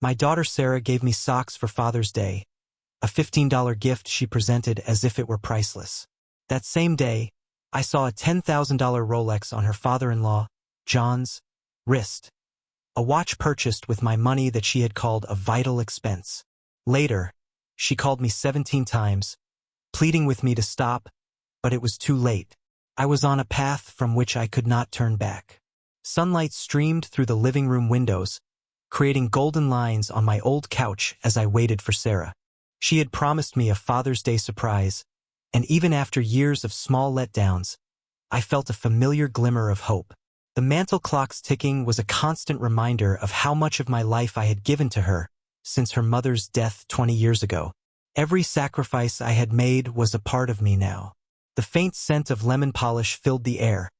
My daughter Sarah gave me socks for Father's Day, a $15 gift she presented as if it were priceless. That same day, I saw a $10,000 Rolex on her father-in-law, John's, wrist. A watch purchased with my money that she had called a vital expense. Later, she called me 17 times, pleading with me to stop, but it was too late. I was on a path from which I could not turn back. Sunlight streamed through the living room windows, creating golden lines on my old couch as I waited for Sarah. She had promised me a Father's Day surprise, and even after years of small letdowns, I felt a familiar glimmer of hope. The mantel clock's ticking was a constant reminder of how much of my life I had given to her since her mother's death 20 years ago. Every sacrifice I had made was a part of me now. The faint scent of lemon polish filled the air,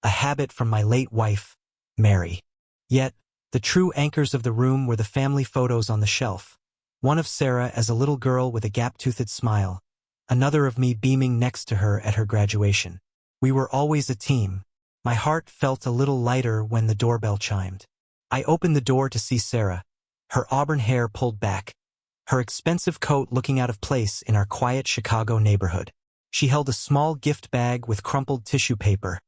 a habit from my late wife, Mary. Yet, the true anchors of the room were the family photos on the shelf. One of Sarah as a little girl with a gap-toothed smile, another of me beaming next to her at her graduation. We were always a team. My heart felt a little lighter when the doorbell chimed. I opened the door to see Sarah, her auburn hair pulled back, her expensive coat looking out of place in our quiet Chicago neighborhood. She held a small gift bag with crumpled tissue paper,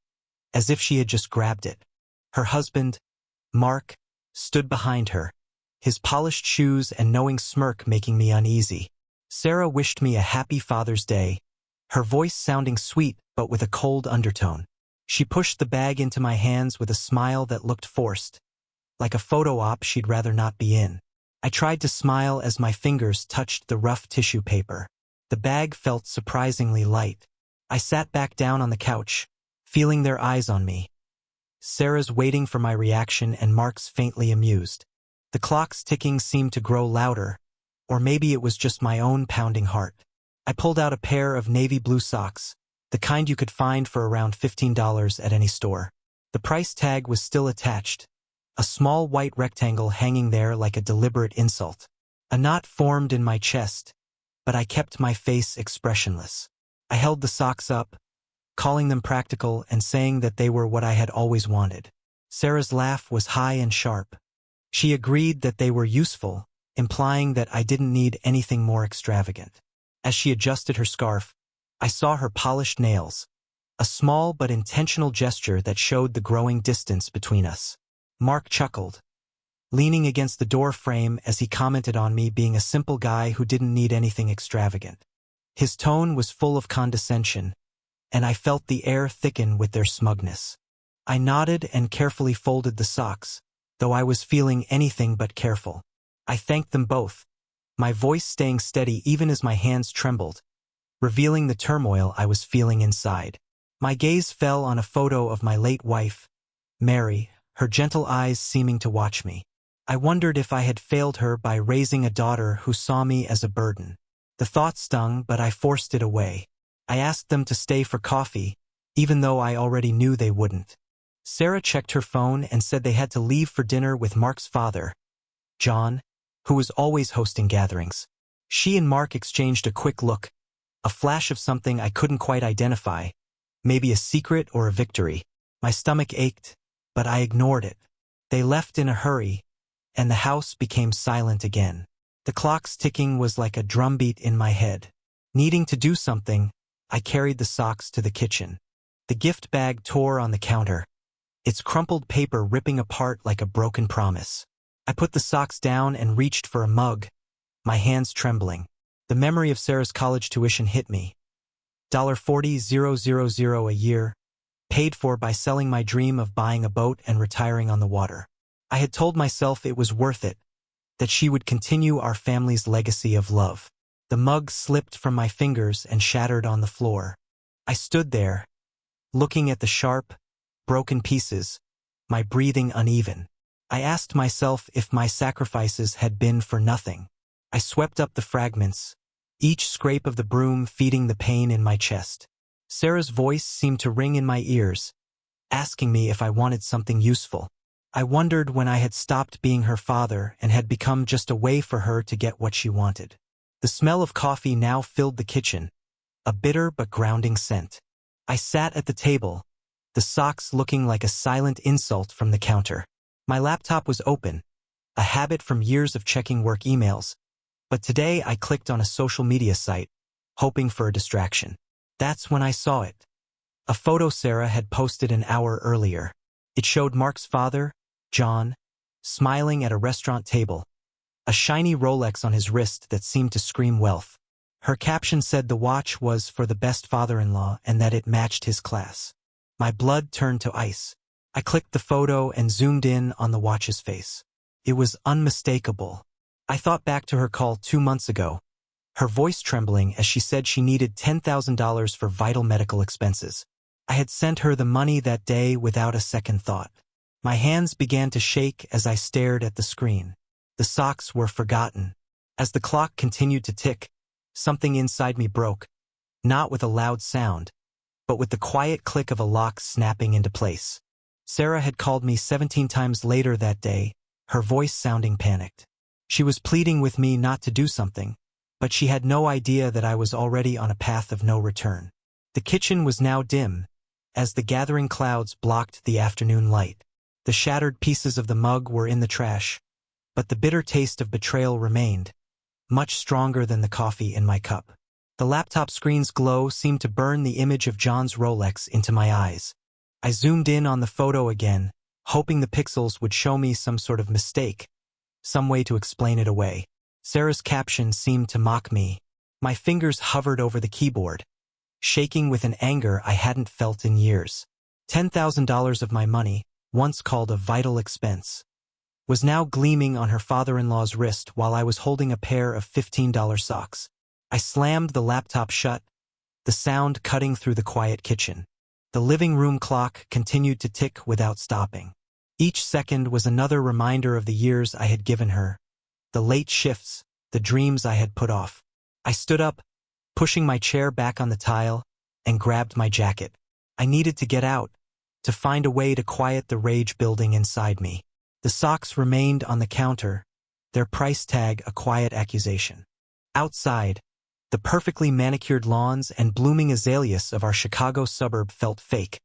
as if she had just grabbed it. Her husband, Mark, stood behind her, his polished shoes and knowing smirk making me uneasy. Sarah wished me a happy Father's Day, her voice sounding sweet but with a cold undertone. She pushed the bag into my hands with a smile that looked forced, like a photo op she'd rather not be in. I tried to smile as my fingers touched the rough tissue paper. The bag felt surprisingly light. I sat back down on the couch, feeling their eyes on me. Sarah's waiting for my reaction and Mark's faintly amused. The clock's ticking seemed to grow louder, or maybe it was just my own pounding heart. I pulled out a pair of navy blue socks, the kind you could find for around $15 at any store. The price tag was still attached, a small white rectangle hanging there like a deliberate insult. A knot formed in my chest, but I kept my face expressionless. I held the socks up, calling them practical and saying that they were what I had always wanted. Sarah's laugh was high and sharp. She agreed that they were useful, implying that I didn't need anything more extravagant. As she adjusted her scarf, I saw her polished nails, a small but intentional gesture that showed the growing distance between us. Mark chuckled, leaning against the door frame as he commented on me being a simple guy who didn't need anything extravagant. His tone was full of condescension, and I felt the air thicken with their smugness. I nodded and carefully folded the socks, though I was feeling anything but careful. I thanked them both, my voice staying steady even as my hands trembled, revealing the turmoil I was feeling inside. My gaze fell on a photo of my late wife, Mary, her gentle eyes seeming to watch me. I wondered if I had failed her by raising a daughter who saw me as a burden. The thought stung, but I forced it away. I asked them to stay for coffee, even though I already knew they wouldn't. Sarah checked her phone and said they had to leave for dinner with Mark's father, John, who was always hosting gatherings. She and Mark exchanged a quick look, a flash of something I couldn't quite identify, maybe a secret or a victory. My stomach ached, but I ignored it. They left in a hurry, and the house became silent again. The clock's ticking was like a drumbeat in my head. Needing to do something, I carried the socks to the kitchen. The gift bag tore on the counter, its crumpled paper ripping apart like a broken promise. I put the socks down and reached for a mug, my hands trembling. The memory of Sarah's college tuition hit me. $40,000 a year, paid for by selling my dream of buying a boat and retiring on the water. I had told myself it was worth it, that she would continue our family's legacy of love. The mug slipped from my fingers and shattered on the floor. I stood there, looking at the sharp, broken pieces, my breathing uneven. I asked myself if my sacrifices had been for nothing. I swept up the fragments, each scrape of the broom feeding the pain in my chest. Sarah's voice seemed to ring in my ears, asking me if I wanted something useful. I wondered when I had stopped being her father and had become just a way for her to get what she wanted. The smell of coffee now filled the kitchen, a bitter but grounding scent. I sat at the table, the socks looking like a silent insult from the counter. My laptop was open, a habit from years of checking work emails. But today I clicked on a social media site, hoping for a distraction. That's when I saw it. A photo Sarah had posted an hour earlier. It showed Mark's father, John, smiling at a restaurant table, a shiny Rolex on his wrist that seemed to scream wealth. Her caption said the watch was for the best father-in-law and that it matched his class. My blood turned to ice. I clicked the photo and zoomed in on the watch's face. It was unmistakable. I thought back to her call 2 months ago, her voice trembling as she said she needed $10,000 for vital medical expenses. I had sent her the money that day without a second thought. My hands began to shake as I stared at the screen. The socks were forgotten. As the clock continued to tick, something inside me broke, not with a loud sound, but with the quiet click of a lock snapping into place. Sarah had called me 17 times later that day, her voice sounding panicked. She was pleading with me not to do something, but she had no idea that I was already on a path of no return. The kitchen was now dim, as the gathering clouds blocked the afternoon light. The shattered pieces of the mug were in the trash, but the bitter taste of betrayal remained, much stronger than the coffee in my cup. The laptop screen's glow seemed to burn the image of John's Rolex into my eyes. I zoomed in on the photo again, hoping the pixels would show me some sort of mistake, some way to explain it away. Sarah's caption seemed to mock me. My fingers hovered over the keyboard, shaking with an anger I hadn't felt in years. $10,000 of my money, once called a vital expense, was now gleaming on her father-in-law's wrist while I was holding a pair of $15 socks. I slammed the laptop shut, the sound cutting through the quiet kitchen. The living room clock continued to tick without stopping. Each second was another reminder of the years I had given her, the late shifts, the dreams I had put off. I stood up, pushing my chair back on the tile, and grabbed my jacket. I needed to get out, to find a way to quiet the rage building inside me. The socks remained on the counter, their price tag a quiet accusation. Outside, the perfectly manicured lawns and blooming azaleas of our Chicago suburb felt fake,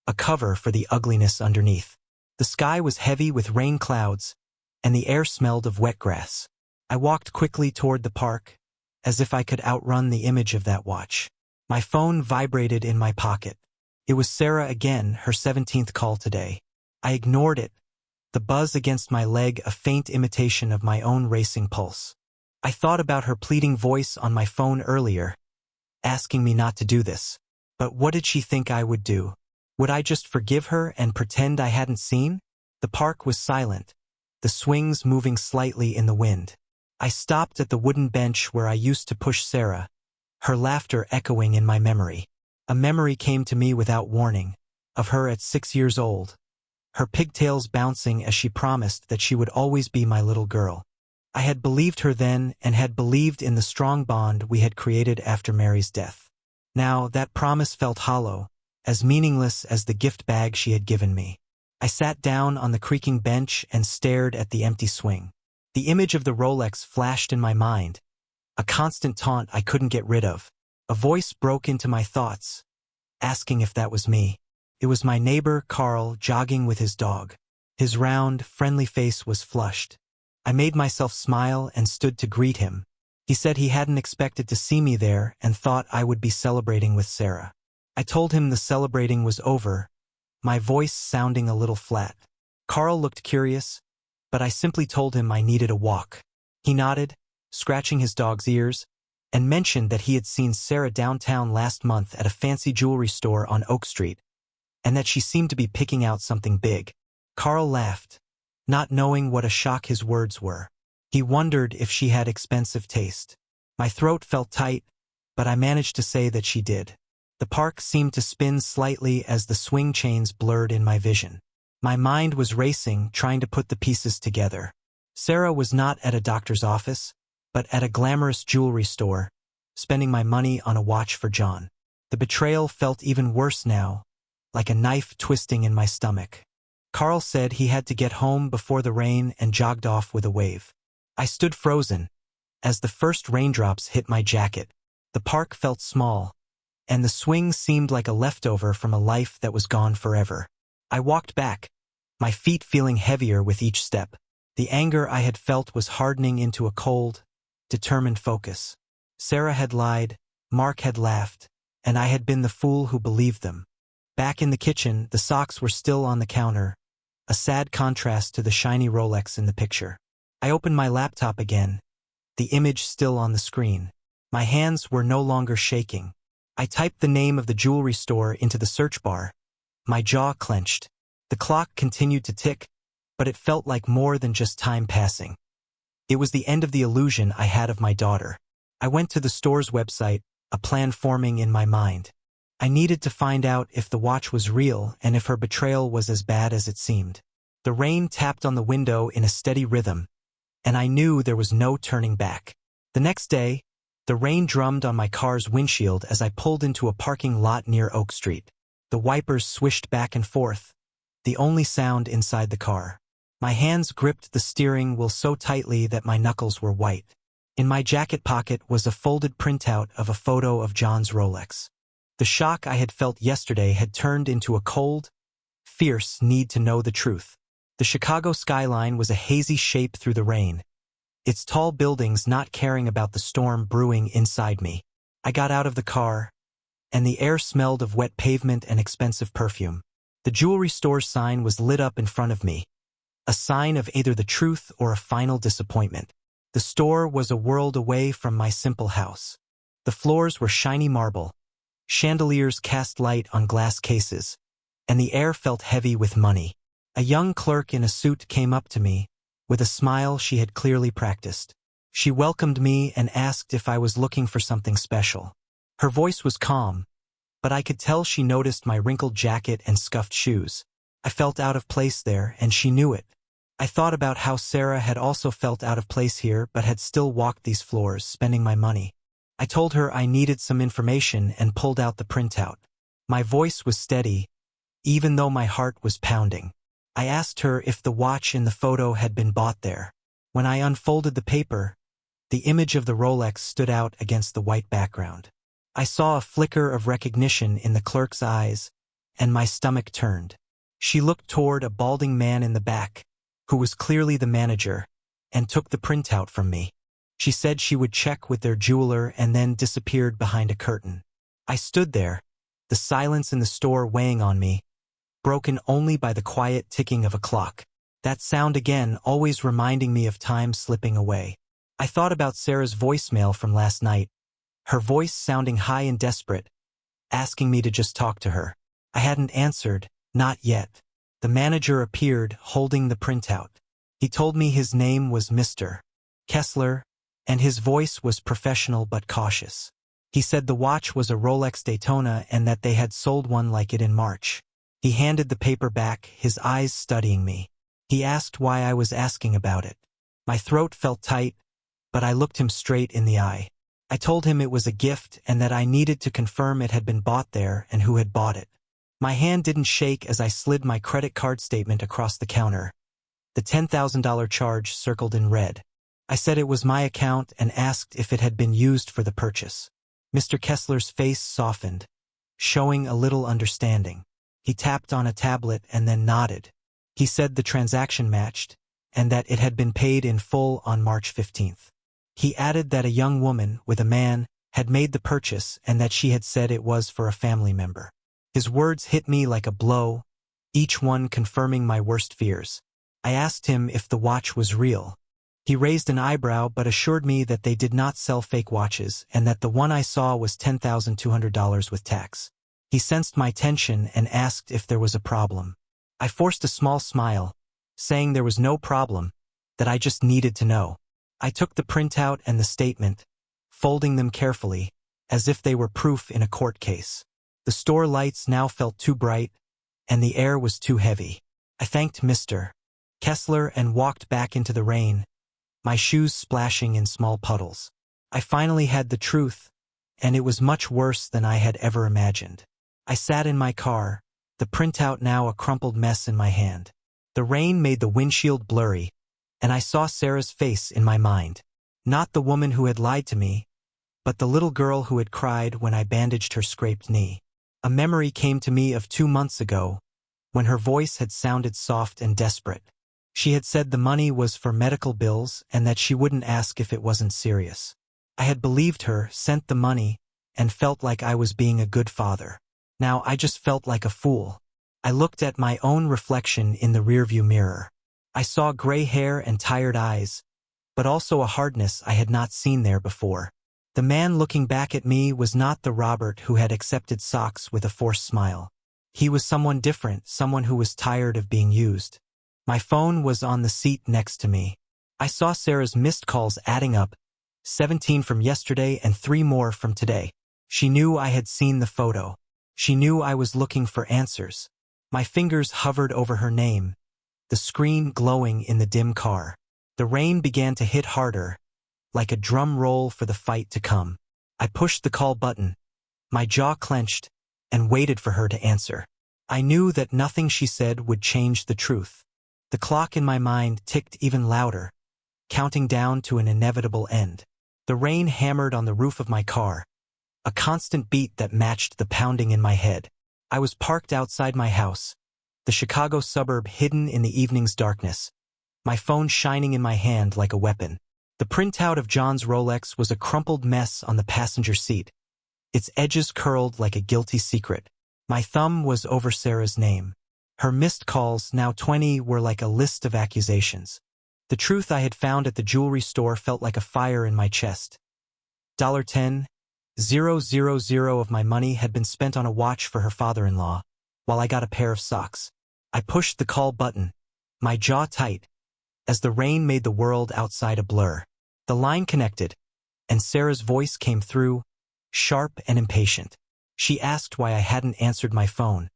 a cover for the ugliness underneath. The sky was heavy with rain clouds, and the air smelled of wet grass. I walked quickly toward the park, as if I could outrun the image of that watch. My phone vibrated in my pocket. It was Sarah again, her 17th call today. I ignored it, the buzz against my leg a faint imitation of my own racing pulse. I thought about her pleading voice on my phone earlier, asking me not to do this. But what did she think I would do? Would I just forgive her and pretend I hadn't seen? The park was silent, the swings moving slightly in the wind. I stopped at the wooden bench where I used to push Sarah, her laughter echoing in my memory. A memory came to me without warning, of her at 6 years old, her pigtails bouncing as she promised that she would always be my little girl. I had believed her then and had believed in the strong bond we had created after Mary's death. Now that promise felt hollow, as meaningless as the gift bag she had given me. I sat down on the creaking bench and stared at the empty swing. The image of the Rolex flashed in my mind, a constant taunt I couldn't get rid of. A voice broke into my thoughts, asking if that was me. It was my neighbor, Carl, jogging with his dog. His round, friendly face was flushed. I made myself smile and stood to greet him. He said he hadn't expected to see me there and thought I would be celebrating with Sarah. I told him the celebrating was over, my voice sounding a little flat. Carl looked curious, but I simply told him I needed a walk. He nodded, scratching his dog's ears, and mentioned that he had seen Sarah downtown last month at a fancy jewelry store on Oak Street, and that she seemed to be picking out something big. Carl laughed, not knowing what a shock his words were. He wondered if she had expensive taste. My throat felt tight, but I managed to say that she did. The park seemed to spin slightly as the swing chains blurred in my vision. My mind was racing, trying to put the pieces together. Sarah was not at a doctor's office, but at a glamorous jewelry store, spending my money on a watch for John. The betrayal felt even worse now, like a knife twisting in my stomach. Carl said he had to get home before the rain and jogged off with a wave. I stood frozen, as the first raindrops hit my jacket. The park felt small, and the swing seemed like a leftover from a life that was gone forever. I walked back, my feet feeling heavier with each step. The anger I had felt was hardening into a cold, determined focus. Sarah had lied, Mark had laughed, and I had been the fool who believed them. Back in the kitchen, the socks were still on the counter, a sad contrast to the shiny Rolex in the picture. I opened my laptop again, the image still on the screen. My hands were no longer shaking. I typed the name of the jewelry store into the search bar. My jaw clenched. The clock continued to tick, but it felt like more than just time passing. It was the end of the illusion I had of my daughter. I went to the store's website, a plan forming in my mind. I needed to find out if the watch was real and if her betrayal was as bad as it seemed. The rain tapped on the window in a steady rhythm, and I knew there was no turning back. The next day, the rain drummed on my car's windshield as I pulled into a parking lot near Oak Street. The wipers swished back and forth, the only sound inside the car. My hands gripped the steering wheel so tightly that my knuckles were white. In my jacket pocket was a folded printout of a photo of John's Rolex. The shock I had felt yesterday had turned into a cold, fierce need to know the truth. The Chicago skyline was a hazy shape through the rain, its tall buildings not caring about the storm brewing inside me. I got out of the car, and the air smelled of wet pavement and expensive perfume. The jewelry store sign was lit up in front of me, a sign of either the truth or a final disappointment. The store was a world away from my simple house. The floors were shiny marble, chandeliers cast light on glass cases, and the air felt heavy with money. A young clerk in a suit came up to me, with a smile she had clearly practiced. She welcomed me and asked if I was looking for something special. Her voice was calm, but I could tell she noticed my wrinkled jacket and scuffed shoes. I felt out of place there, and she knew it. I thought about how Sarah had also felt out of place here but had still walked these floors, spending my money. I told her I needed some information and pulled out the printout. My voice was steady, even though my heart was pounding. I asked her if the watch in the photo had been bought there. When I unfolded the paper, the image of the Rolex stood out against the white background. I saw a flicker of recognition in the clerk's eyes, and my stomach turned. She looked toward a balding man in the back, who was clearly the manager, and took the printout from me. She said she would check with their jeweler and then disappeared behind a curtain. I stood there, the silence in the store weighing on me, broken only by the quiet ticking of a clock. That sound again, always reminding me of time slipping away. I thought about Sarah's voicemail from last night, her voice sounding high and desperate, asking me to just talk to her. I hadn't answered, not yet. The manager appeared, holding the printout. He told me his name was Mr. Kessler, and his voice was professional but cautious. He said the watch was a Rolex Daytona and that they had sold one like it in March. He handed the paper back, his eyes studying me. He asked why I was asking about it. My throat felt tight, but I looked him straight in the eye. I told him it was a gift and that I needed to confirm it had been bought there and who had bought it. My hand didn't shake as I slid my credit card statement across the counter. The $10,000 charge circled in red. I said it was my account and asked if it had been used for the purchase. Mr. Kessler's face softened, showing a little understanding. He tapped on a tablet and then nodded. He said the transaction matched, and that it had been paid in full on March 15th. He added that a young woman, with a man, had made the purchase and that she had said it was for a family member. His words hit me like a blow, each one confirming my worst fears. I asked him if the watch was real. He raised an eyebrow but assured me that they did not sell fake watches and that the one I saw was $10,200 with tax. He sensed my tension and asked if there was a problem. I forced a small smile, saying there was no problem, that I just needed to know. I took the printout and the statement, folding them carefully, as if they were proof in a court case. The store lights now felt too bright, and the air was too heavy. I thanked Mr. Kessler and walked back into the rain, my shoes splashing in small puddles. I finally had the truth, and it was much worse than I had ever imagined. I sat in my car, the printout now a crumpled mess in my hand. The rain made the windshield blurry, and I saw Sarah's face in my mind. Not the woman who had lied to me, but the little girl who had cried when I bandaged her scraped knee. A memory came to me of 2 months ago, when her voice had sounded soft and desperate. She had said the money was for medical bills and that she wouldn't ask if it wasn't serious. I had believed her, sent the money, and felt like I was being a good father. Now I just felt like a fool. I looked at my own reflection in the rearview mirror. I saw gray hair and tired eyes, but also a hardness I had not seen there before. The man looking back at me was not the Robert who had accepted socks with a forced smile. He was someone different, someone who was tired of being used. My phone was on the seat next to me. I saw Sarah's missed calls adding up, 17 from yesterday and 3 more from today. She knew I had seen the photo. She knew I was looking for answers. My fingers hovered over her name, the screen glowing in the dim car. The rain began to hit harder, like a drum roll for the fight to come. I pushed the call button, my jaw clenched, and waited for her to answer. I knew that nothing she said would change the truth. The clock in my mind ticked even louder, counting down to an inevitable end. The rain hammered on the roof of my car, a constant beat that matched the pounding in my head. I was parked outside my house, the Chicago suburb hidden in the evening's darkness, my phone shining in my hand like a weapon. The printout of John's Rolex was a crumpled mess on the passenger seat, its edges curled like a guilty secret. My thumb was over Sarah's name. Her missed calls, now 20, were like a list of accusations. The truth I had found at the jewelry store felt like a fire in my chest. $10,000 of my money had been spent on a watch for her father-in-law, while I got a pair of socks. I pushed the call button, my jaw tight, as the rain made the world outside a blur. The line connected, and Sarah's voice came through, sharp and impatient. She asked why I hadn't answered my phone,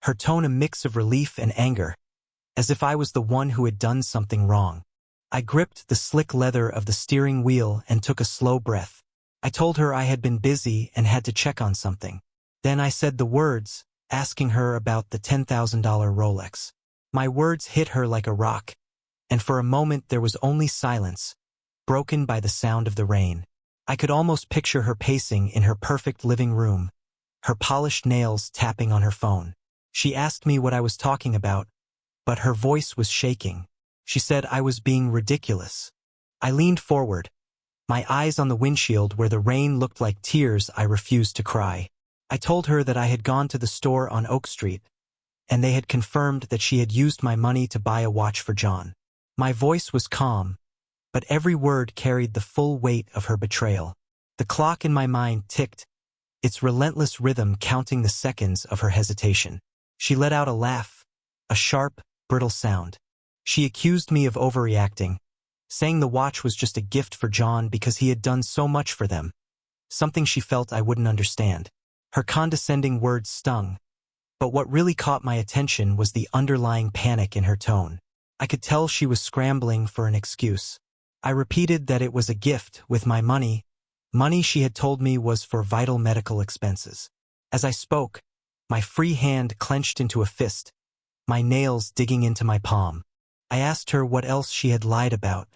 her tone a mix of relief and anger, as if I was the one who had done something wrong. I gripped the slick leather of the steering wheel and took a slow breath. I told her I had been busy and had to check on something. Then I said the words, asking her about the $10,000 Rolex. My words hit her like a rock, and for a moment there was only silence, broken by the sound of the rain. I could almost picture her pacing in her perfect living room, her polished nails tapping on her phone. She asked me what I was talking about, but her voice was shaking. She said I was being ridiculous. I leaned forward, my eyes on the windshield where the rain looked like tears I refused to cry. I told her that I had gone to the store on Oak Street, and they had confirmed that she had used my money to buy a watch for John. My voice was calm, but every word carried the full weight of her betrayal. The clock in my mind ticked, its relentless rhythm counting the seconds of her hesitation. She let out a laugh, a sharp, brittle sound. She accused me of overreacting, saying the watch was just a gift for John because he had done so much for them, something she felt I wouldn't understand. Her condescending words stung, but what really caught my attention was the underlying panic in her tone. I could tell she was scrambling for an excuse. I repeated that it was a gift with my money she had told me was for vital medical expenses. As I spoke, my free hand clenched into a fist, my nails digging into my palm. I asked her what else she had lied about.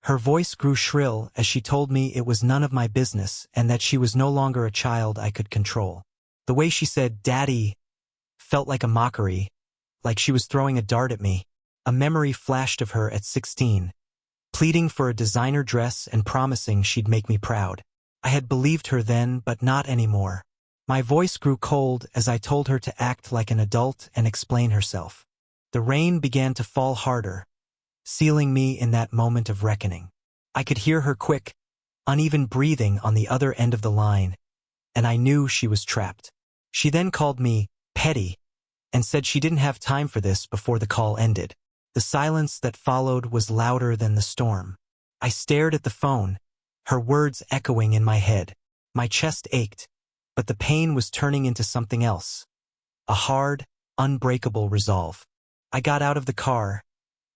Her voice grew shrill as she told me it was none of my business and that she was no longer a child I could control. The way she said, "Daddy," felt like a mockery, like she was throwing a dart at me. A memory flashed of her at 16, pleading for a designer dress and promising she'd make me proud. I had believed her then, but not anymore. My voice grew cold as I told her to act like an adult and explain herself. The rain began to fall harder, sealing me in that moment of reckoning. I could hear her quick, uneven breathing on the other end of the line, and I knew she was trapped. She then called me petty and said she didn't have time for this before the call ended. The silence that followed was louder than the storm. I stared at the phone, her words echoing in my head. My chest ached, but the pain was turning into something else, a hard, unbreakable resolve. I got out of the car,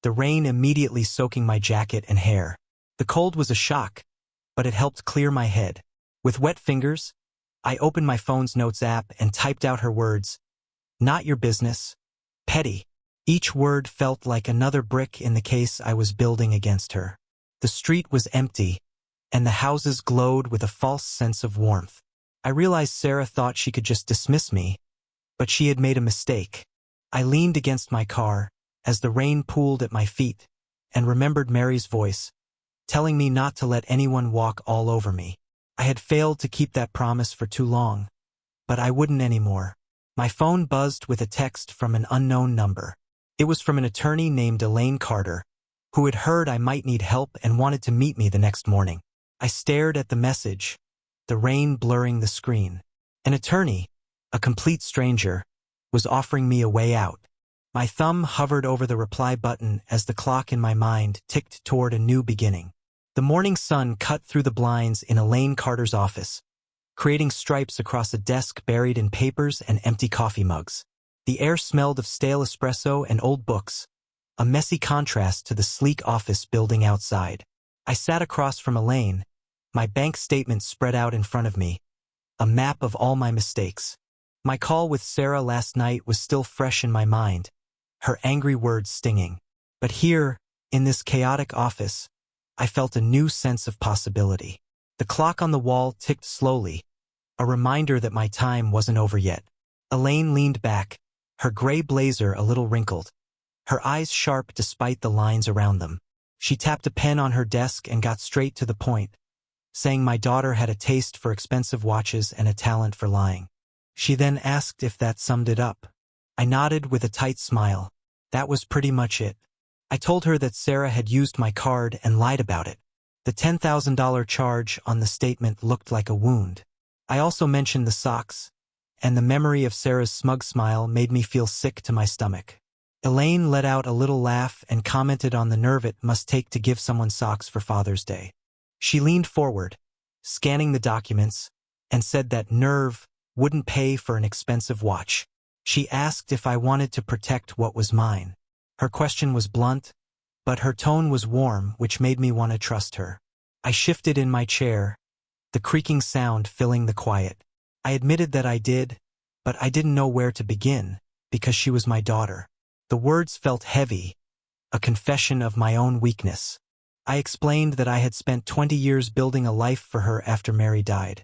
the rain immediately soaking my jacket and hair. The cold was a shock, but it helped clear my head. With wet fingers, I opened my phone's notes app and typed out her words, "Not your business. Petty." Each word felt like another brick in the case I was building against her. The street was empty, and the houses glowed with a false sense of warmth. I realized Sarah thought she could just dismiss me, but she had made a mistake. I leaned against my car, as the rain pooled at my feet, and remembered Mary's voice, telling me not to let anyone walk all over me. I had failed to keep that promise for too long, but I wouldn't anymore. My phone buzzed with a text from an unknown number. It was from an attorney named Elaine Carter, who had heard I might need help and wanted to meet me the next morning. I stared at the message, the rain blurring the screen. An attorney, a complete stranger, was offering me a way out. My thumb hovered over the reply button as the clock in my mind ticked toward a new beginning. The morning sun cut through the blinds in Elaine Carter's office, creating stripes across a desk buried in papers and empty coffee mugs. The air smelled of stale espresso and old books, a messy contrast to the sleek office building outside. I sat across from Elaine, my bank statement spread out in front of me, a map of all my mistakes. My call with Sarah last night was still fresh in my mind, her angry words stinging. But here, in this chaotic office, I felt a new sense of possibility. The clock on the wall ticked slowly, a reminder that my time wasn't over yet. Elaine leaned back, her gray blazer a little wrinkled, her eyes sharp despite the lines around them. She tapped a pen on her desk and got straight to the point, saying my daughter had a taste for expensive watches and a talent for lying. She then asked if that summed it up. I nodded with a tight smile. That was pretty much it. I told her that Sarah had used my card and lied about it. The $10,000 charge on the statement looked like a wound. I also mentioned the socks, and the memory of Sarah's smug smile made me feel sick to my stomach. Elaine let out a little laugh and commented on the nerve it must take to give someone socks for Father's Day. She leaned forward, scanning the documents, and said that nerve wouldn't pay for an expensive watch. She asked if I wanted to protect what was mine. Her question was blunt, but her tone was warm, which made me want to trust her. I shifted in my chair, the creaking sound filling the quiet. I admitted that I did, but I didn't know where to begin, because she was my daughter. The words felt heavy, a confession of my own weakness. I explained that I had spent 20 years building a life for her after Mary died,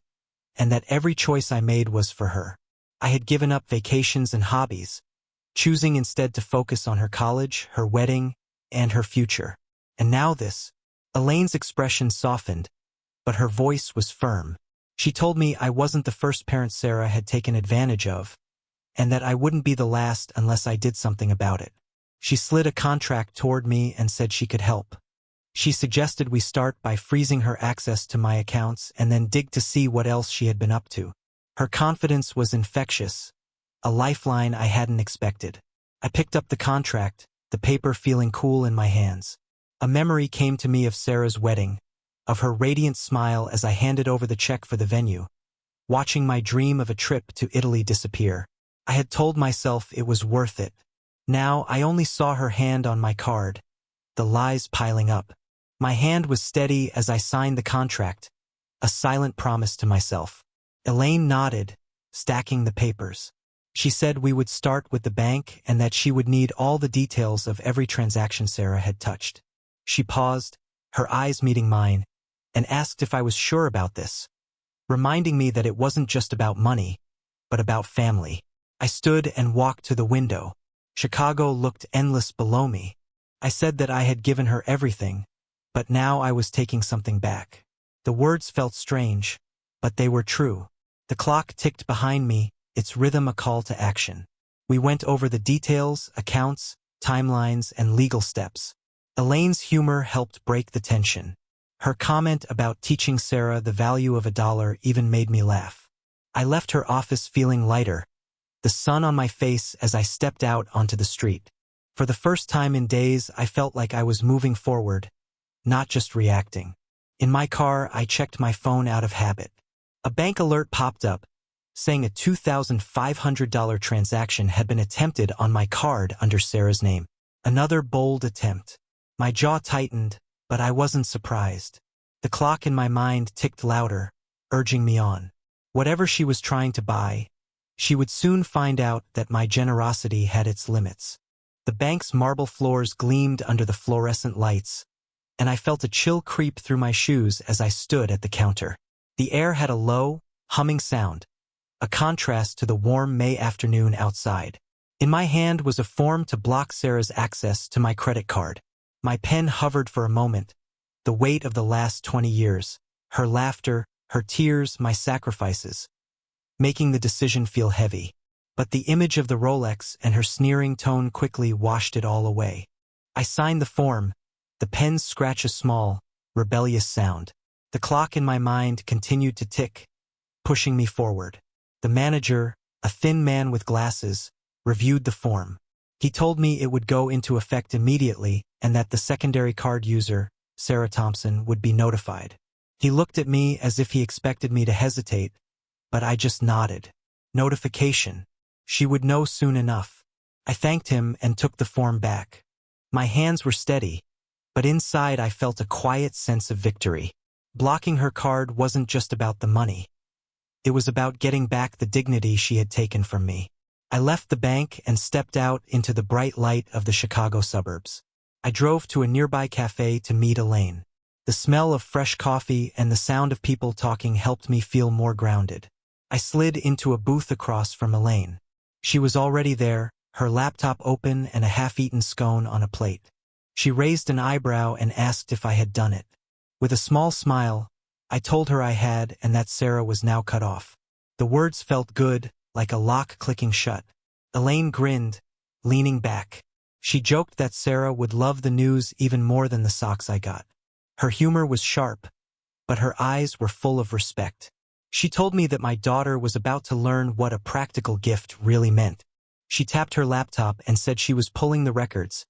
and that every choice I made was for her. I had given up vacations and hobbies, choosing instead to focus on her college, her wedding, and her future. And now this. Elaine's expression softened, but her voice was firm. She told me I wasn't the first parent Sarah had taken advantage of, and that I wouldn't be the last unless I did something about it. She slid a contract toward me and said she could help. She suggested we start by freezing her access to my accounts and then dig to see what else she had been up to. Her confidence was infectious, a lifeline I hadn't expected. I picked up the contract, the paper feeling cool in my hands. A memory came to me of Sarah's wedding, of her radiant smile as I handed over the check for the venue, watching my dream of a trip to Italy disappear. I had told myself it was worth it. Now I only saw her hand on my card, the lies piling up. My hand was steady as I signed the contract, a silent promise to myself. Elaine nodded, stacking the papers. She said we would start with the bank and that she would need all the details of every transaction Sarah had touched. She paused, her eyes meeting mine, and asked if I was sure about this, reminding me that it wasn't just about money, but about family. I stood and walked to the window. Chicago looked endless below me. I said that I had given her everything, but now I was taking something back. The words felt strange, but they were true. The clock ticked behind me, its rhythm a call to action. We went over the details, accounts, timelines, and legal steps. Elaine's humor helped break the tension. Her comment about teaching Sarah the value of $1 even made me laugh. I left her office feeling lighter, the sun on my face as I stepped out onto the street. For the first time in days, I felt like I was moving forward, not just reacting. In my car, I checked my phone out of habit. A bank alert popped up, saying a $2,500 transaction had been attempted on my card under Sarah's name. Another bold attempt. My jaw tightened, but I wasn't surprised. The clock in my mind ticked louder, urging me on. Whatever she was trying to buy, she would soon find out that my generosity had its limits. The bank's marble floors gleamed under the fluorescent lights, and I felt a chill creep through my shoes as I stood at the counter. The air had a low, humming sound, a contrast to the warm May afternoon outside. In my hand was a form to block Sarah's access to my credit card. My pen hovered for a moment, the weight of the last 20 years, her laughter, her tears, my sacrifices, making the decision feel heavy. But the image of the Rolex and her sneering tone quickly washed it all away. I signed the form. The pen's scratched a small, rebellious sound. The clock in my mind continued to tick, pushing me forward. The manager, a thin man with glasses, reviewed the form. He told me it would go into effect immediately and that the secondary card user, Sarah Thompson, would be notified. He looked at me as if he expected me to hesitate, but I just nodded. Notification. She would know soon enough. I thanked him and took the form back. My hands were steady, but inside I felt a quiet sense of victory. Blocking her card wasn't just about the money. It was about getting back the dignity she had taken from me. I left the bank and stepped out into the bright light of the Chicago suburbs. I drove to a nearby cafe to meet Elaine. The smell of fresh coffee and the sound of people talking helped me feel more grounded. I slid into a booth across from Elaine. She was already there, her laptop open and a half-eaten scone on a plate. She raised an eyebrow and asked if I had done it. With a small smile, I told her I had and that Sarah was now cut off. The words felt good, like a lock clicking shut. Elaine grinned, leaning back. She joked that Sarah would love the news even more than the socks I got. Her humor was sharp, but her eyes were full of respect. She told me that my daughter was about to learn what a practical gift really meant. She tapped her laptop and said she was pulling the records,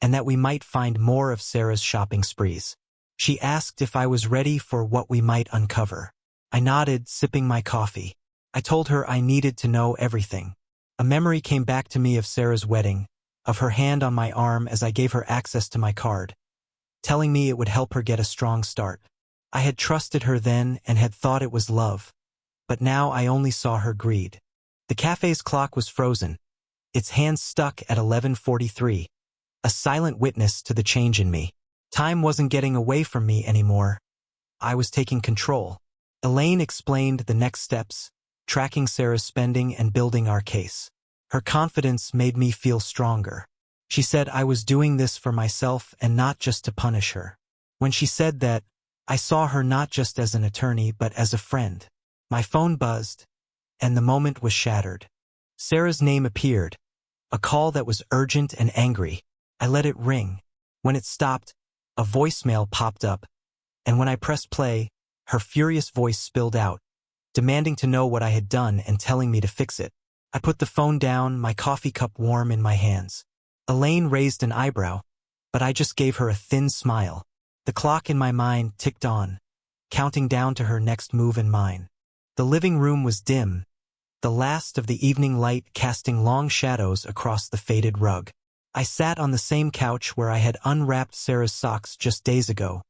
and that we might find more of Sarah's shopping sprees. She asked if I was ready for what we might uncover. I nodded, sipping my coffee. I told her I needed to know everything. A memory came back to me of Sarah's wedding, of her hand on my arm as I gave her access to my card, telling me it would help her get a strong start. I had trusted her then and had thought it was love, but now I only saw her greed. The cafe's clock was frozen, its hands stuck at 11:43, a silent witness to the change in me. Time wasn't getting away from me anymore. I was taking control. Elaine explained the next steps, tracking Sarah's spending and building our case. Her confidence made me feel stronger. She said I was doing this for myself and not just to punish her. When she said that, I saw her not just as an attorney but as a friend. My phone buzzed, and the moment was shattered. Sarah's name appeared, a call that was urgent and angry. I let it ring. When it stopped, a voicemail popped up, and when I pressed play, her furious voice spilled out, demanding to know what I had done and telling me to fix it. I put the phone down, my coffee cup warm in my hands. Elaine raised an eyebrow, but I just gave her a thin smile. The clock in my mind ticked on, counting down to her next move and mine. The living room was dim, the last of the evening light casting long shadows across the faded rug. I sat on the same couch where I had unwrapped Sarah's socks just days ago,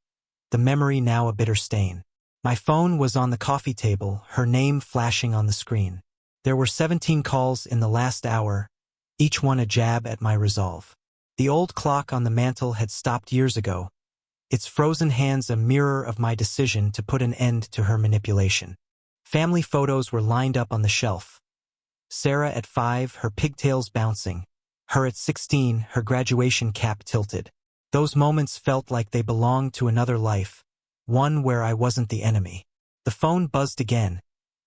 the memory now a bitter stain. My phone was on the coffee table, her name flashing on the screen. There were 17 calls in the last hour, each one a jab at my resolve. The old clock on the mantel had stopped years ago, its frozen hands a mirror of my decision to put an end to her manipulation. Family photos were lined up on the shelf. Sarah at 5, her pigtails bouncing. Her at 16, her graduation cap tilted. Those moments felt like they belonged to another life, one where I wasn't the enemy. The phone buzzed again,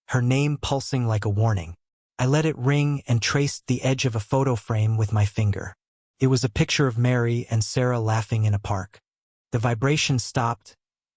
her name pulsing like a warning. I let it ring and traced the edge of a photo frame with my finger. It was a picture of Mary and Sarah laughing in a park. The vibration stopped,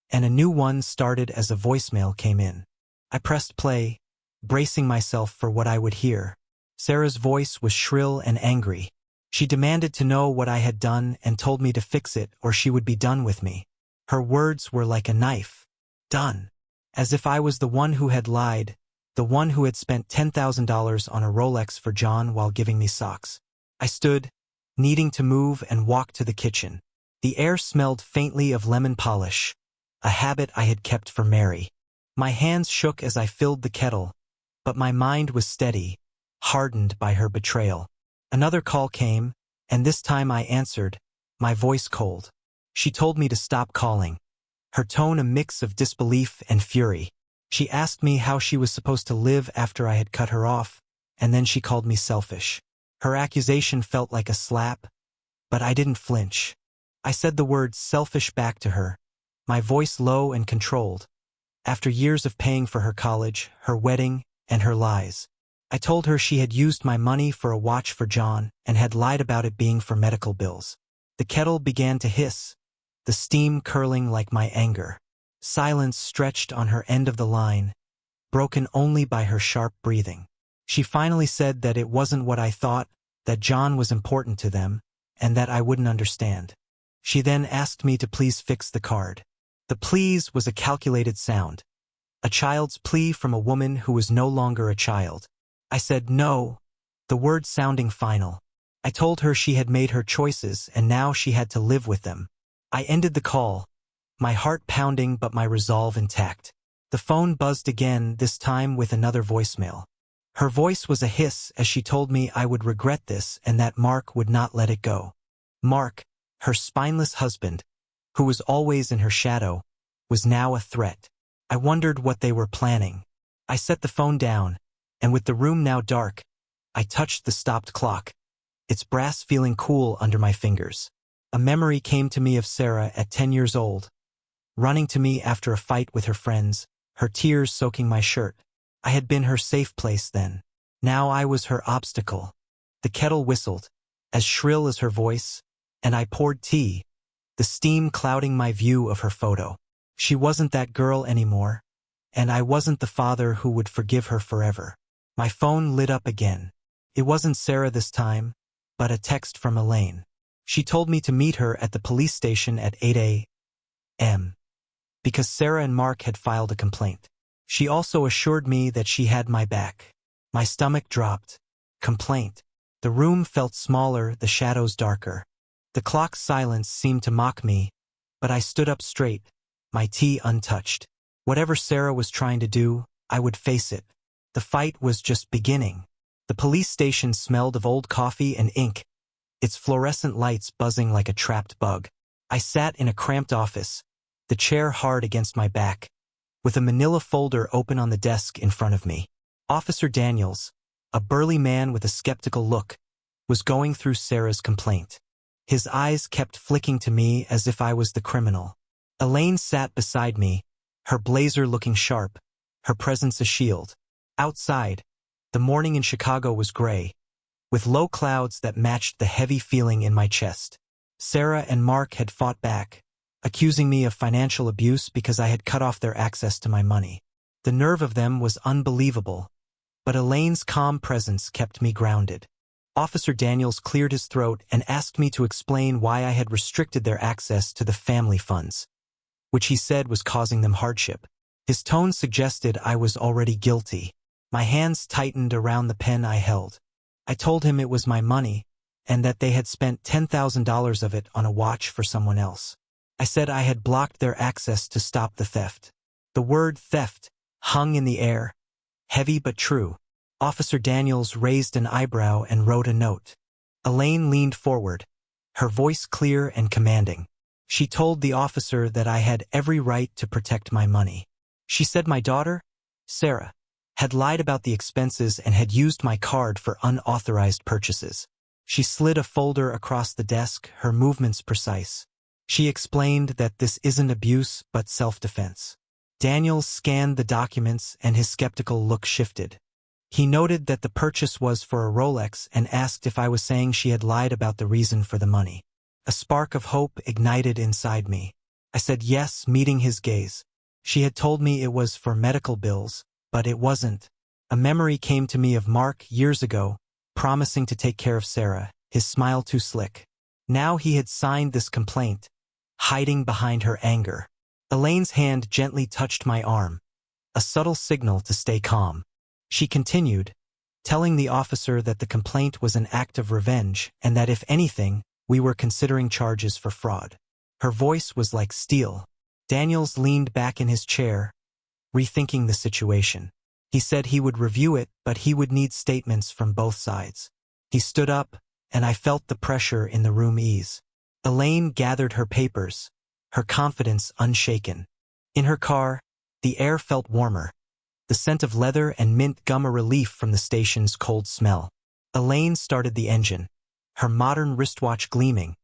and a new one started as a voicemail came in. I pressed play, bracing myself for what I would hear. Sarah's voice was shrill and angry. She demanded to know what I had done and told me to fix it or she would be done with me. Her words were like a knife. Done. As if I was the one who had lied, the one who had spent $10,000 on a Rolex for John while giving me socks. I stood, needing to move and walked to the kitchen. The air smelled faintly of lemon polish, a habit I had kept for Mary. My hands shook as I filled the kettle, but my mind was steady, hardened by her betrayal. Another call came, and this time I answered, my voice cold. She told me to stop calling, her tone a mix of disbelief and fury. She asked me how she was supposed to live after I had cut her off, and then she called me selfish. Her accusation felt like a slap, but I didn't flinch. I said the word selfish back to her, my voice low and controlled. After years of paying for her college, her wedding, and her lies, I told her she had used my money for a watch for John and had lied about it being for medical bills. The kettle began to hiss, the steam curling like my anger. Silence stretched on her end of the line, broken only by her sharp breathing. She finally said that it wasn't what I thought, that John was important to them, and that I wouldn't understand. She then asked me to please fix the card. The please was a calculated sound, a child's plea from a woman who was no longer a child. I said no, the word sounding final. I told her she had made her choices and now she had to live with them. I ended the call, my heart pounding but my resolve intact. The phone buzzed again, this time with another voicemail. Her voice was a hiss as she told me I would regret this and that Mark would not let it go. Mark, her spineless husband, who was always in her shadow, was now a threat. I wondered what they were planning. I set the phone down, and with the room now dark, I touched the stopped clock, its brass feeling cool under my fingers. A memory came to me of Sarah at 10 years old, running to me after a fight with her friends, her tears soaking my shirt. I had been her safe place then. Now I was her obstacle. The kettle whistled, as shrill as her voice, and I poured tea, the steam clouding my view of her photo. She wasn't that girl anymore, and I wasn't the father who would forgive her forever. My phone lit up again. It wasn't Sarah this time, but a text from Elaine. She told me to meet her at the police station at 8 a.m. because Sarah and Mark had filed a complaint. She also assured me that she had my back. My stomach dropped. Complaint. The room felt smaller, the shadows darker. The clock's silence seemed to mock me, but I stood up straight, my tea untouched. Whatever Sarah was trying to do, I would face it. The fight was just beginning. The police station smelled of old coffee and ink, its fluorescent lights buzzing like a trapped bug. I sat in a cramped office, the chair hard against my back, with a manila folder open on the desk in front of me. Officer Daniels, a burly man with a skeptical look, was going through Sarah's complaint. His eyes kept flicking to me as if I was the criminal. Elaine sat beside me, her blazer looking sharp, her presence a shield. Outside, the morning in Chicago was gray, with low clouds that matched the heavy feeling in my chest. Sarah and Mark had fought back, accusing me of financial abuse because I had cut off their access to my money. The nerve of them was unbelievable, but Elaine's calm presence kept me grounded. Officer Daniels cleared his throat and asked me to explain why I had restricted their access to the family funds, which he said was causing them hardship. His tone suggested I was already guilty. My hands tightened around the pen I held. I told him it was my money, and that they had spent $10,000 of it on a watch for someone else. I said I had blocked their access to stop the theft. The word theft hung in the air, heavy but true. Officer Daniels raised an eyebrow and wrote a note. Elaine leaned forward, her voice clear and commanding. She told the officer that I had every right to protect my money. She said my daughter, Sarah, had lied about the expenses and had used my card for unauthorized purchases. She slid a folder across the desk, her movements precise. She explained that this isn't abuse but self-defense. Daniels scanned the documents and his skeptical look shifted. He noted that the purchase was for a Rolex and asked if I was saying she had lied about the reason for the money. A spark of hope ignited inside me. I said yes, meeting his gaze. She had told me it was for medical bills, but it wasn't. A memory came to me of Mark years ago, promising to take care of Sarah, his smile too slick. Now he had signed this complaint, hiding behind her anger. Elaine's hand gently touched my arm, a subtle signal to stay calm. She continued, telling the officer that the complaint was an act of revenge and that if anything, we were considering charges for fraud. Her voice was like steel. Daniels leaned back in his chair, rethinking the situation. He said he would review it, but he would need statements from both sides. He stood up, and I felt the pressure in the room ease. Elaine gathered her papers, her confidence unshaken. In her car, the air felt warmer, the scent of leather and mint gum a relief from the station's cold smell. Elaine started the engine, her modern wristwatch gleaming,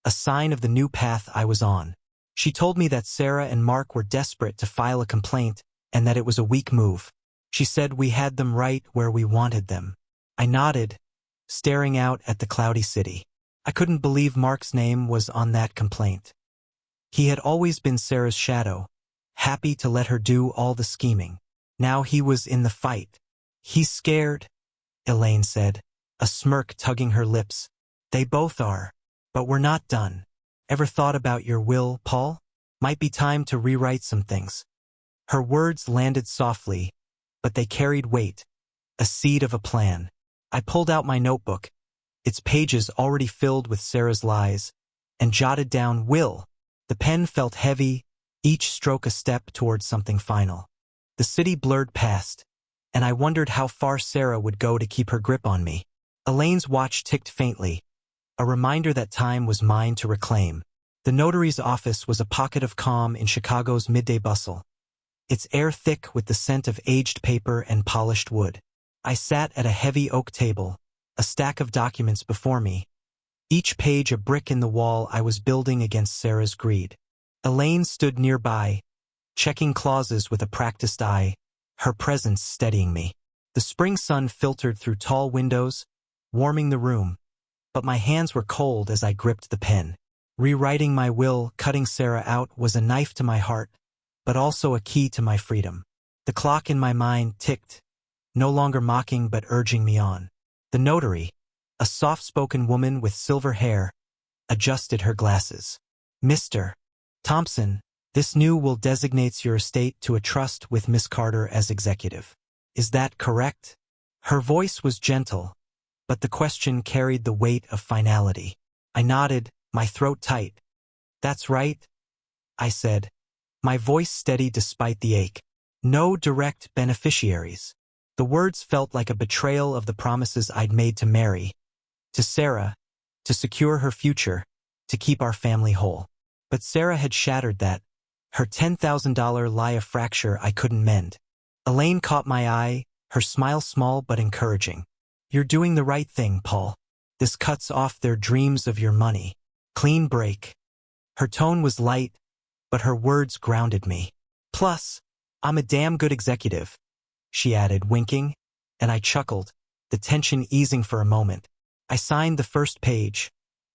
a sign of the new path I was on. She told me that Sarah and Mark were desperate to file a complaint and that it was a weak move. She said we had them right where we wanted them. I nodded, staring out at the cloudy city. I couldn't believe Mark's name was on that complaint. He had always been Sarah's shadow, happy to let her do all the scheming. Now he was in the fight. He's scared, Elaine said, a smirk tugging her lips. They both are. But we're not done. Ever thought about your will, Paul? Might be time to rewrite some things. Her words landed softly, but they carried weight, a seed of a plan. I pulled out my notebook, its pages already filled with Sarah's lies, and jotted down will. The pen felt heavy, each stroke a step towards something final. The city blurred past, and I wondered how far Sarah would go to keep her grip on me. Elaine's watch ticked faintly, a reminder that time was mine to reclaim. The notary's office was a pocket of calm in Chicago's midday bustle, its air thick with the scent of aged paper and polished wood. I sat at a heavy oak table, a stack of documents before me, each page a brick in the wall I was building against Sarah's greed. Elaine stood nearby, checking clauses with a practiced eye, her presence steadying me. The spring sun filtered through tall windows, warming the room, but my hands were cold as I gripped the pen. Rewriting my will, cutting Sarah out, was a knife to my heart, but also a key to my freedom. The clock in my mind ticked, no longer mocking but urging me on. The notary, a soft-spoken woman with silver hair, adjusted her glasses. Mr. Thompson, this new will designates your estate to a trust with Miss Carter as executive. Is that correct? Her voice was gentle, but the question carried the weight of finality. I nodded, my throat tight. That's right, I said, my voice steady despite the ache. No direct beneficiaries. The words felt like a betrayal of the promises I'd made to Mary, to Sarah, to secure her future, to keep our family whole. But Sarah had shattered that, her $10,000 lie a fracture I couldn't mend. Elaine caught my eye, her smile small but encouraging. You're doing the right thing, Paul. This cuts off their dreams of your money. Clean break. Her tone was light, but her words grounded me. Plus, I'm a damn good executive, she added, winking, and I chuckled, the tension easing for a moment. I signed the first page,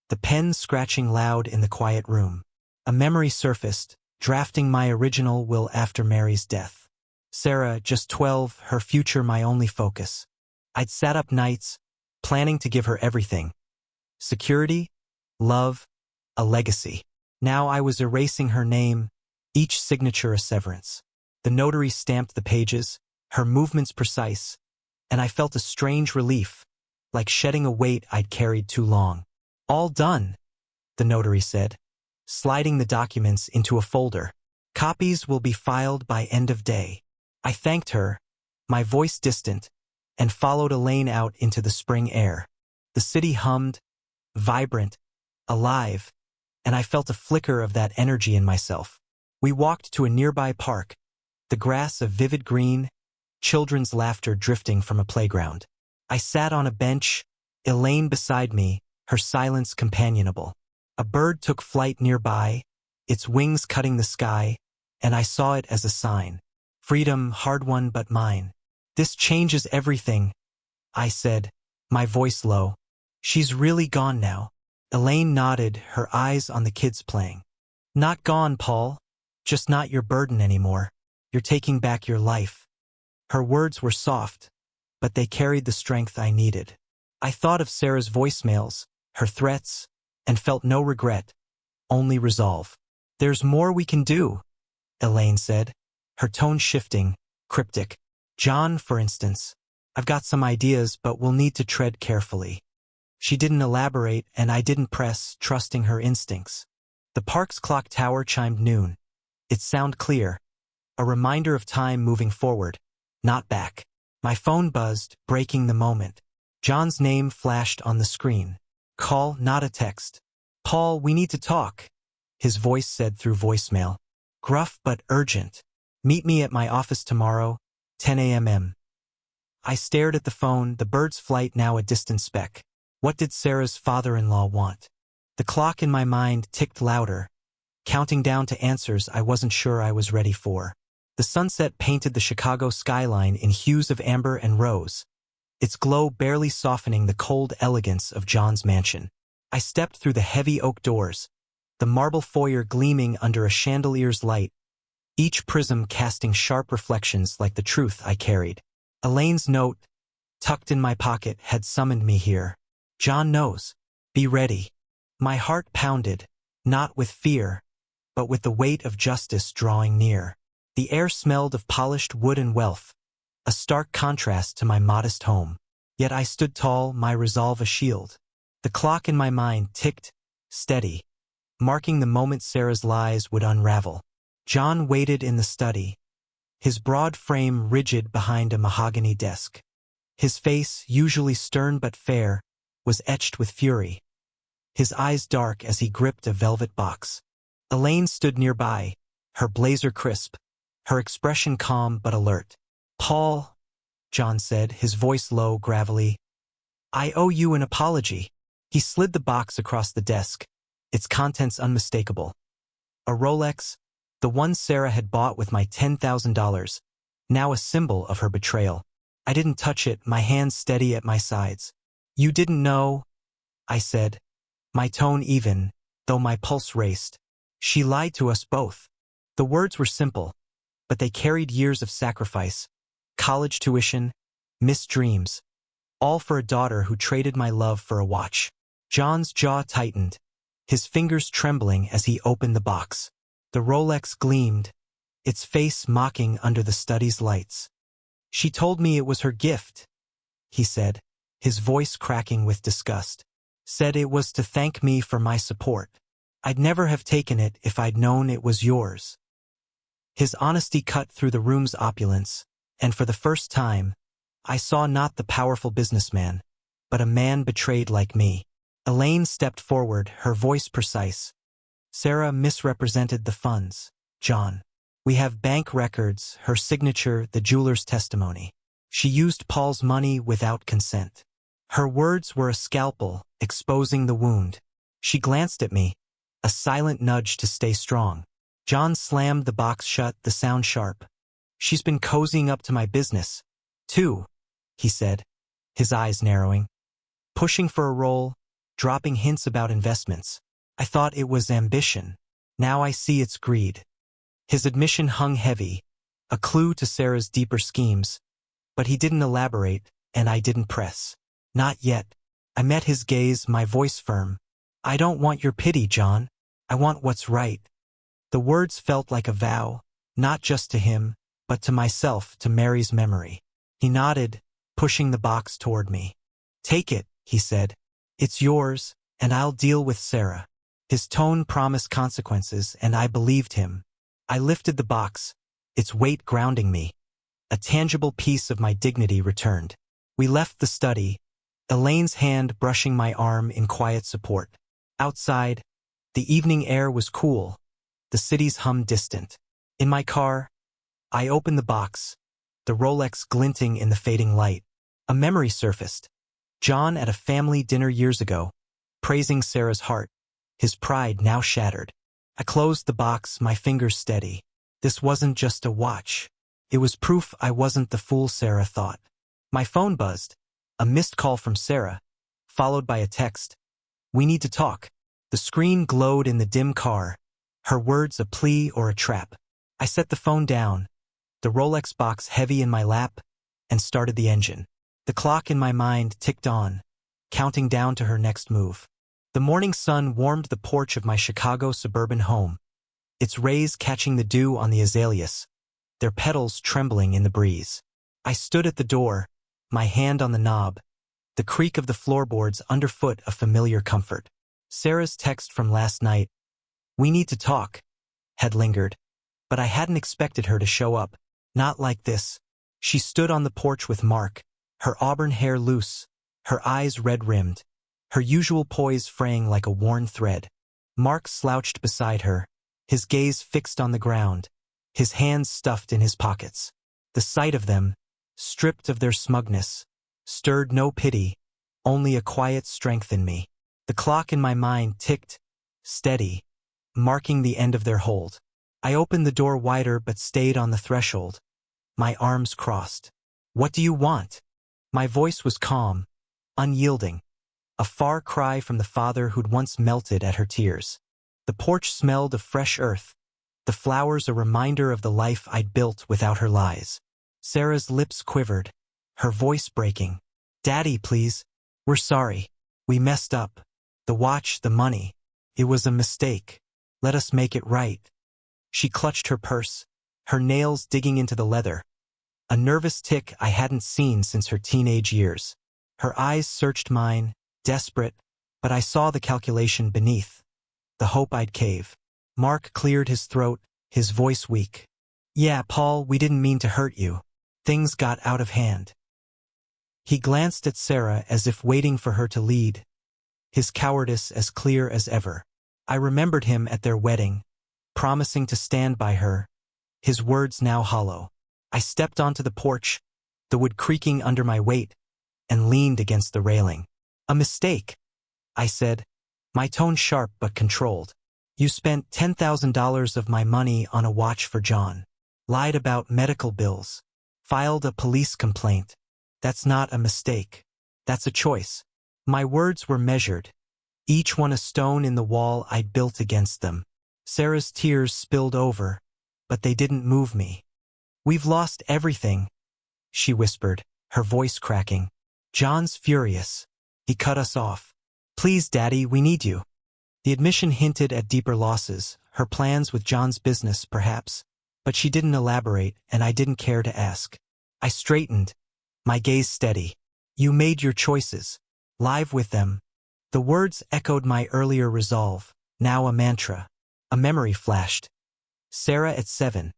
the pen scratching loud in the quiet room. A memory surfaced, drafting my original will after Mary's death. Sarah, just 12, her future my only focus. I'd sat up nights, planning to give her everything. Security, love, a legacy. Now I was erasing her name, each signature a severance. The notary stamped the pages, her movements precise, and I felt a strange relief, like shedding a weight I'd carried too long. All done, the notary said, sliding the documents into a folder. Copies will be filed by end of day. I thanked her, my voice distant, and followed Elaine out into the spring air. The city hummed, vibrant, alive, and I felt a flicker of that energy in myself. We walked to a nearby park, the grass a vivid green, children's laughter drifting from a playground. I sat on a bench, Elaine beside me, her silence companionable. A bird took flight nearby, its wings cutting the sky, and I saw it as a sign. Freedom, hard-won but mine. This changes everything, I said, my voice low. She's really gone now. Elaine nodded, her eyes on the kids playing. Not gone, Paul. Just not your burden anymore. You're taking back your life. Her words were soft, but they carried the strength I needed. I thought of Sarah's voicemails, her threats, and felt no regret, only resolve. There's more we can do, Elaine said, her tone shifting, cryptic. John, for instance. I've got some ideas, but we'll need to tread carefully. She didn't elaborate, and I didn't press, trusting her instincts. The park's clock tower chimed noon. Its sound clear, a reminder of time moving forward, not back. My phone buzzed, breaking the moment. John's name flashed on the screen. Call, not a text. Paul, we need to talk, his voice said through voicemail. Gruff but urgent. Meet me at my office tomorrow, 10 a.m. I stared at the phone, the bird's flight now a distant speck. What did Sarah's father-in-law want? The clock in my mind ticked louder, counting down to answers I wasn't sure I was ready for. The sunset painted the Chicago skyline in hues of amber and rose, its glow barely softening the cold elegance of John's mansion. I stepped through the heavy oak doors, the marble foyer gleaming under a chandelier's light, each prism casting sharp reflections like the truth I carried. Elaine's note, tucked in my pocket, had summoned me here. John knows. Be ready. My heart pounded, not with fear, but with the weight of justice drawing near. The air smelled of polished wood and wealth, a stark contrast to my modest home. Yet I stood tall, my resolve a shield. The clock in my mind ticked, steady, marking the moment Sarah's lies would unravel. John waited in the study, his broad frame rigid behind a mahogany desk. His face, usually stern but fair, was etched with fury, his eyes dark as he gripped a velvet box. Elaine stood nearby, her blazer crisp, her expression calm but alert. "Paul," John said, his voice low, gravelly, "I owe you an apology." He slid the box across the desk, its contents unmistakable. A Rolex, the one Sarah had bought with my $10,000, now a symbol of her betrayal. I didn't touch it, my hands steady at my sides. "You didn't know," I said, my tone even, though my pulse raced. "She lied to us both." The words were simple, but they carried years of sacrifice, college tuition, missed dreams, all for a daughter who traded my love for a watch. John's jaw tightened, his fingers trembling as he opened the box. The Rolex gleamed, its face mocking under the study's lights. "She told me it was her gift," he said, his voice cracking with disgust. "Said it was to thank me for my support. I'd never have taken it if I'd known it was yours." His honesty cut through the room's opulence, and for the first time, I saw not the powerful businessman, but a man betrayed like me. Elaine stepped forward, her voice precise. "Sarah misrepresented the funds, John. We have bank records, her signature, the jeweler's testimony. She used Paul's money without consent." Her words were a scalpel, exposing the wound. She glanced at me, a silent nudge to stay strong. John slammed the box shut, the sound sharp. "She's been cozying up to my business, too," he said, his eyes narrowing. "Pushing for a role, dropping hints about investments. I thought it was ambition. Now I see it's greed." His admission hung heavy, a clue to Sarah's deeper schemes, but he didn't elaborate, and I didn't press. "Not yet." I met his gaze, my voice firm. "I don't want your pity, John. I want what's right." The words felt like a vow, not just to him, but to myself, to Mary's memory. He nodded, pushing the box toward me. "Take it," he said. "It's yours, and I'll deal with Sarah." His tone promised consequences, and I believed him. I lifted the box, its weight grounding me. A tangible piece of my dignity returned. We left the study, Elaine's hand brushing my arm in quiet support. Outside, the evening air was cool, the city's hum distant. In my car, I opened the box, the Rolex glinting in the fading light. A memory surfaced. John at a family dinner years ago, praising Sarah's heart, his pride now shattered. I closed the box, my fingers steady. This wasn't just a watch. It was proof I wasn't the fool Sarah thought. My phone buzzed, a missed call from Sarah, followed by a text. "We need to talk." The screen glowed in the dim car, her words a plea or a trap. I set the phone down, the Rolex box heavy in my lap, and started the engine. The clock in my mind ticked on, counting down to her next move. The morning sun warmed the porch of my Chicago suburban home, its rays catching the dew on the azaleas, their petals trembling in the breeze. I stood at the door, my hand on the knob, the creak of the floorboards underfoot a familiar comfort. Sarah's text from last night, "We need to talk," had lingered, but I hadn't expected her to show up. Not like this. She stood on the porch with Mark, her auburn hair loose, her eyes red-rimmed, her usual poise fraying like a worn thread. Mark slouched beside her, his gaze fixed on the ground, his hands stuffed in his pockets. The sight of them, stripped of their smugness, stirred no pity, only a quiet strength in me. The clock in my mind ticked, steady, marking the end of their hold. I opened the door wider but stayed on the threshold, my arms crossed. "What do you want?" My voice was calm, unyielding, a far cry from the father who'd once melted at her tears. The porch smelled of fresh earth, the flowers a reminder of the life I'd built without her lies. Sarah's lips quivered, her voice breaking. "Daddy, please. We're sorry. We messed up. The watch, the money. It was a mistake. Let us make it right." She clutched her purse, her nails digging into the leather, a nervous tick I hadn't seen since her teenage years. Her eyes searched mine, desperate, but I saw the calculation beneath, the hope I'd cave. Mark cleared his throat, his voice weak. "Yeah, Paul, we didn't mean to hurt you. Things got out of hand." He glanced at Sarah as if waiting for her to lead, his cowardice as clear as ever. I remembered him at their wedding, promising to stand by her, his words now hollow. I stepped onto the porch, the wood creaking under my weight, and leaned against the railing. "A mistake," I said, my tone sharp but controlled. "You spent $10,000 of my money on a watch for John, lied about medical bills, filed a police complaint. That's not a mistake. That's a choice." My words were measured, each one a stone in the wall I'd built against them. Sarah's tears spilled over, but they didn't move me. "We've lost everything," she whispered, her voice cracking. "John's furious. He cut us off. Please, Daddy, we need you." The admission hinted at deeper losses, her plans with John's business, perhaps, but she didn't elaborate, and I didn't care to ask. I straightened, my gaze steady. "You made your choices. Live with them." The words echoed my earlier resolve, now a mantra. A memory flashed. Sarah at 7,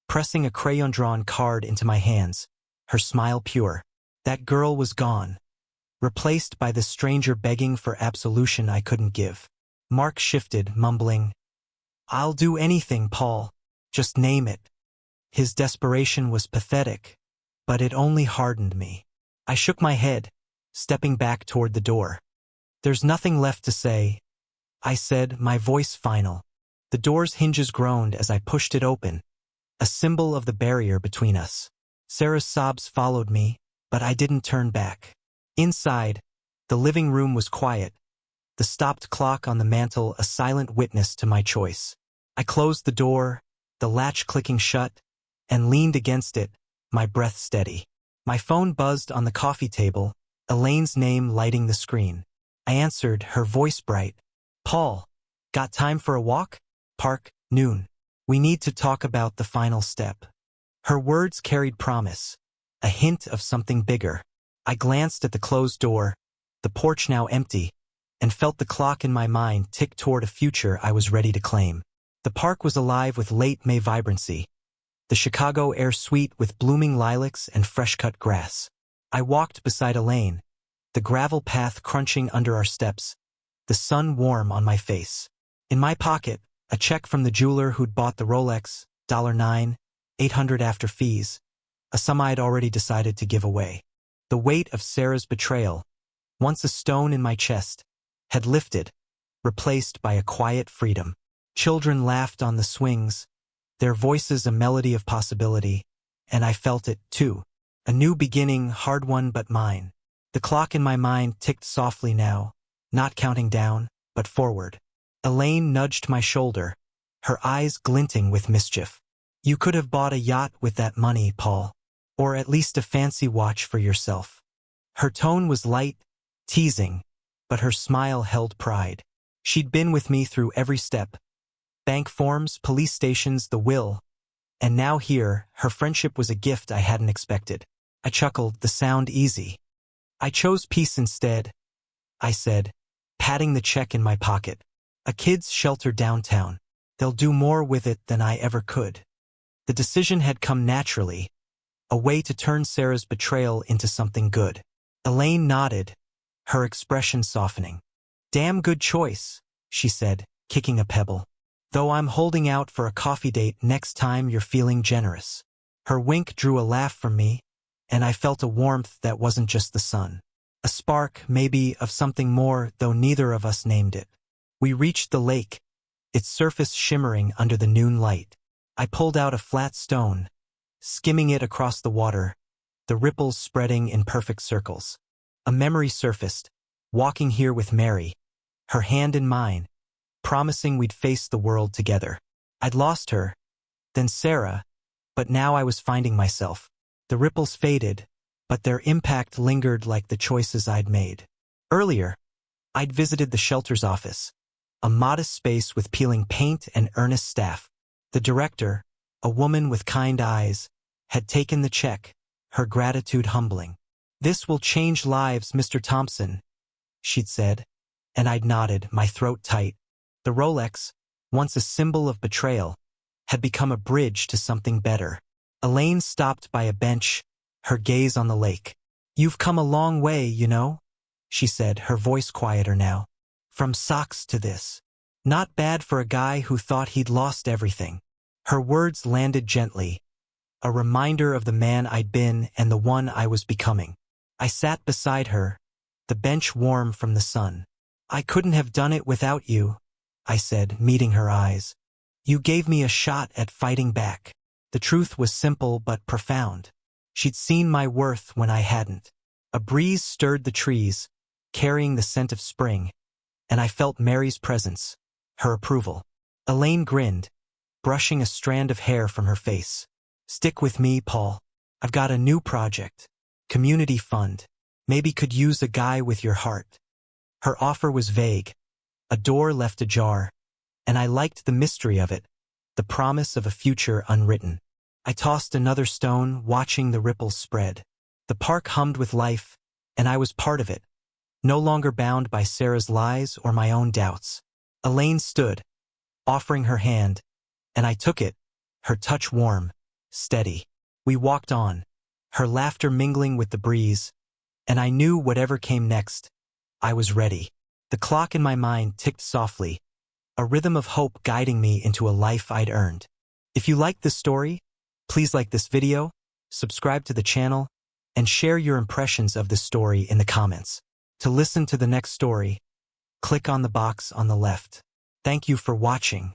pressing a crayon-drawn card into my hands, her smile pure. That girl was gone, replaced by the stranger begging for absolution I couldn't give. Mark shifted, mumbling, "I'll do anything, Paul. Just name it." His desperation was pathetic, but it only hardened me. I shook my head, stepping back toward the door. "There's nothing left to say," I said, my voice final. The door's hinges groaned as I pushed it open, a symbol of the barrier between us. Sarah's sobs followed me, but I didn't turn back. Inside, the living room was quiet, the stopped clock on the mantel a silent witness to my choice. I closed the door, the latch clicking shut, and leaned against it, my breath steady. My phone buzzed on the coffee table, Elaine's name lighting the screen. I answered, her voice bright. "Paul, got time for a walk? Park, noon. We need to talk about the final step." Her words carried promise, a hint of something bigger. I glanced at the closed door, the porch now empty, and felt the clock in my mind tick toward a future I was ready to claim. The park was alive with late May vibrancy, the Chicago air sweet with blooming lilacs and fresh-cut grass. I walked beside Elaine, the gravel path crunching under our steps, the sun warm on my face. In my pocket, a check from the jeweler who'd bought the Rolex, $9, $800 after fees, a sum I'd already decided to give away. The weight of Sarah's betrayal, once a stone in my chest, had lifted, replaced by a quiet freedom. Children laughed on the swings, their voices a melody of possibility, and I felt it, too. A new beginning, hard won but mine. The clock in my mind ticked softly now, not counting down, but forward. Elaine nudged my shoulder, her eyes glinting with mischief. "You could have bought a yacht with that money, Paul. Or at least a fancy watch for yourself." Her tone was light, teasing, but her smile held pride. She'd been with me through every step. Bank forms, police stations, the will. And now here, her friendship was a gift I hadn't expected. I chuckled, the sound easy. "I chose peace instead," I said, patting the check in my pocket. "A kid's shelter downtown. They'll do more with it than I ever could." The decision had come naturally, a way to turn Sarah's betrayal into something good. Elaine nodded, her expression softening. "Damn good choice," she said, kicking a pebble. "Though I'm holding out for a coffee date next time you're feeling generous." Her wink drew a laugh from me, and I felt a warmth that wasn't just the sun. A spark, maybe, of something more, though neither of us named it. We reached the lake, its surface shimmering under the noon light. I pulled out a flat stone, skimming it across the water, the ripples spreading in perfect circles. A memory surfaced, walking here with Mary, her hand in mine, promising we'd face the world together. I'd lost her, then Sarah, but now I was finding myself. The ripples faded, but their impact lingered like the choices I'd made. Earlier, I'd visited the shelter's office, a modest space with peeling paint and earnest staff. The director, a woman with kind eyes, had taken the check, her gratitude humbling. "This will change lives, Mr. Thompson," she'd said, and I'd nodded, my throat tight. The Rolex, once a symbol of betrayal, had become a bridge to something better. Elaine stopped by a bench, her gaze on the lake. "You've come a long way, you know," she said, her voice quieter now. "From socks to this. Not bad for a guy who thought he'd lost everything." Her words landed gently, a reminder of the man I'd been and the one I was becoming. I sat beside her, the bench warm from the sun. "I couldn't have done it without you," I said, meeting her eyes. "You gave me a shot at fighting back." The truth was simple but profound. She'd seen my worth when I hadn't. A breeze stirred the trees, carrying the scent of spring, and I felt Mary's presence, her approval. Elaine grinned, brushing a strand of hair from her face. "Stick with me, Paul. I've got a new project. Community fund. Maybe could use a guy with your heart." Her offer was vague, a door left ajar, and I liked the mystery of it, the promise of a future unwritten. I tossed another stone, watching the ripples spread. The park hummed with life, and I was part of it, no longer bound by Sarah's lies or my own doubts. Elaine stood, offering her hand, and I took it, her touch warm, steady. We walked on, her laughter mingling with the breeze, and I knew whatever came next, I was ready. The clock in my mind ticked softly, a rhythm of hope guiding me into a life I'd earned. If you liked this story, please like this video, subscribe to the channel, and share your impressions of this story in the comments. To listen to the next story, click on the box on the left. Thank you for watching.